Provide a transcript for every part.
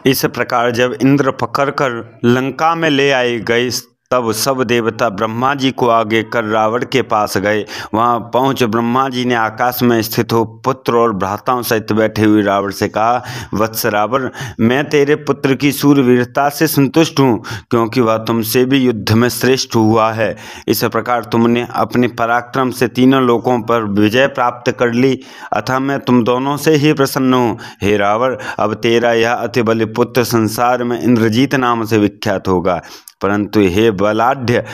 इस प्रकार जब इंद्र पकड़कर लंका में ले आए गए तब सब देवता ब्रह्मा जी को आगे कर रावण के पास गए। वहां पहुंच ब्रह्मा जी ने आकाश में स्थित हो पुत्र और भ्राताओं सहित बैठे हुए रावण से कहा, वत्स रावण, मैं तेरे पुत्र की शूरवीरता से संतुष्ट हूँ, क्योंकि वह तुमसे भी युद्ध में श्रेष्ठ हुआ है। इस प्रकार तुमने अपने पराक्रम से तीनों लोकों पर विजय प्राप्त कर ली, अतः मैं तुम दोनों से ही प्रसन्न हूँ। हे रावण, अब तेरा यह अति बलि पुत्र संसार में इंद्रजीत नाम से विख्यात होगा। परंतु हे बलाढ्य,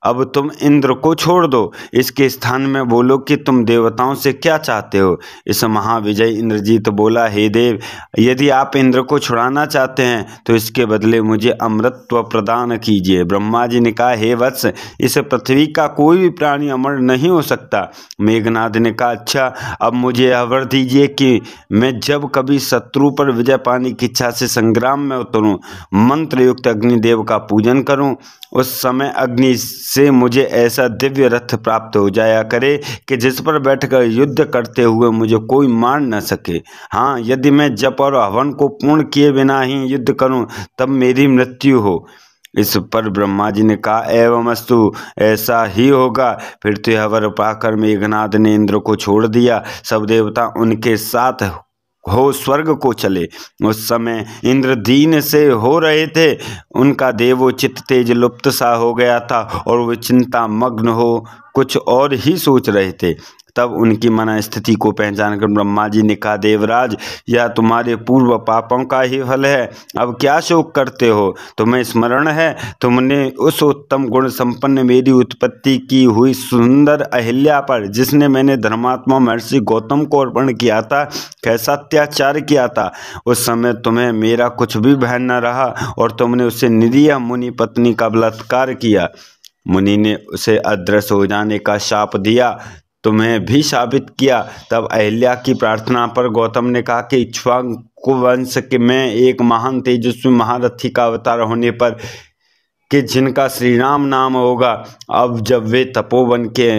अब तुम इंद्र को छोड़ दो, इसके स्थान में बोलो कि तुम देवताओं से क्या चाहते हो। इस महाविजय इंद्रजीत बोला, हे देव, यदि आप इंद्र को छुड़ाना चाहते हैं तो इसके बदले मुझे अमृतत्व प्रदान कीजिए। ब्रह्मा जी ने कहा, हे वत्स, इस पृथ्वी का कोई भी प्राणी अमर नहीं हो सकता। मेघनाद ने कहा, अच्छा, अब मुझे यह वर दीजिए कि मैं जब कभी शत्रु पर विजय पाने की इच्छा से संग्राम में उतरूं, मंत्र युक्त अग्निदेव का पूजन करूं, उस समय अग्नि से मुझे ऐसा दिव्य रथ प्राप्त हो जाया करे कि जिस पर बैठकर युद्ध करते हुए मुझे कोई मार न सके। हाँ, यदि मैं जप और हवन को पूर्ण किए बिना ही युद्ध करूं तब मेरी मृत्यु हो। इस पर ब्रह्मा जी ने कहा, एवमस्तु, ऐसा ही होगा। फिर तो यह वर पाकर मेघनाद ने इंद्र को छोड़ दिया। सब देवता उनके साथ हो स्वर्ग को चले। उस समय इंद्र दीन से हो रहे थे, उनका देवोचित तेज लुप्त सा हो गया था और वे चिंता मग्न हो कुछ और ही सोच रहे थे। तब उनकी मन स्थिति को पहचान कर ब्रह्मा जी ने कहा, देवराज, यह तुम्हारे पूर्व पापों का ही फल है। अब क्या शोक करते हो? तुम्हें स्मरण है तुमने उस उत्तम गुण संपन्न मेरी उत्पत्ति की हुई सुंदर अहिल्या पर, जिसने मैंने धर्मात्मा महर्षि गौतम को अर्पण किया था, कैसा अत्याचार किया था। उस समय तुम्हें मेरा कुछ भी भय न रहा और तुमने उसे निरीह मुनि पत्नी का बलात्कार किया। मुनि ने उसे अदृश्य हो जाने का शाप दिया, तुम्हें भी शापित किया। तब अहिल्या की प्रार्थना पर गौतम ने कहा कि इक्ष्वाकु वंश के में एक महान तेजस्वी महारथी का अवतार होने पर कि जिनका श्री राम नाम होगा, अब जब वे तपोवन के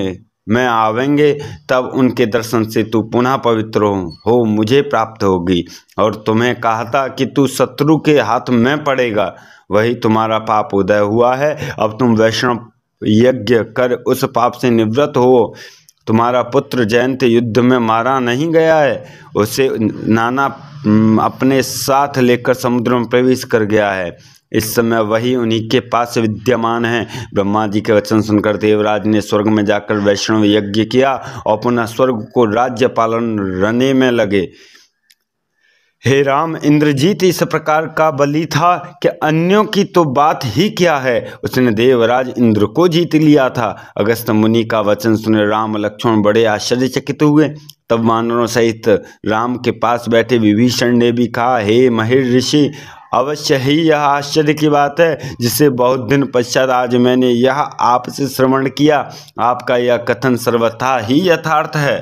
में आवेंगे तब उनके दर्शन से तू पुनः पवित्र हो मुझे प्राप्त होगी। और तुम्हें कहा था कि तू शत्रु के हाथ में पड़ेगा, वही तुम्हारा पाप उदय हुआ है। अब तुम वैष्णव यज्ञ कर उस पाप से निवृत्त हो। तुम्हारा पुत्र जयंत युद्ध में मारा नहीं गया है, उसे नाना अपने साथ लेकर समुद्र में प्रवेश कर गया है। इस समय वही उन्हीं के पास विद्यमान है। ब्रह्मा जी के वचन सुनकर देवराज ने स्वर्ग में जाकर वैष्णव यज्ञ किया और पुनः स्वर्ग को राज्य पालन करने में लगे। हे राम, इंद्रजीत इस प्रकार का बली था कि अन्यों की तो बात ही क्या है, उसने देवराज इंद्र को जीत लिया था। अगस्त्य मुनि का वचन सुने राम लक्ष्मण बड़े आश्चर्यचकित हुए। तब वानरों सहित राम के पास बैठे विभीषण ने भी कहा, हे महिर ऋषि, अवश्य ही यह आश्चर्य की बात है जिसे बहुत दिन पश्चात आज मैंने यह आपसे श्रवण किया। आपका यह कथन सर्वथा ही यथार्थ है।